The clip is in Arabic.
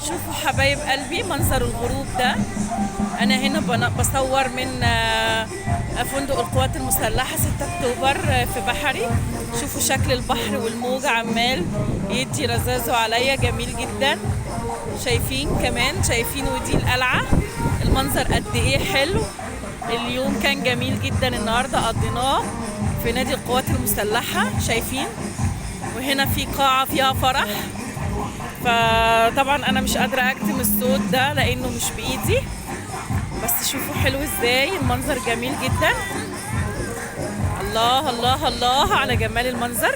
شوفوا حبايب قلبي منظر الغروب ده. انا هنا بصور من فندق القوات المسلحة 6 اكتوبر في بحري. شوفوا شكل البحر والموج عمال يدي رذاذه عليا، جميل جدا. شايفين كمان، شايفين ودي القلعة. المنظر قد ايه حلو. اليوم كان جميل جدا النهارده، قضيناه في نادي القوات المسلحة. شايفين، وهنا في قاعة فيها فرح، فطبعا انا مش قادرة اكتم الصوت ده لانه مش بايدي، بس شوفوا حلو ازاي، المنظر جميل جدا. الله الله الله على جمال المنظر.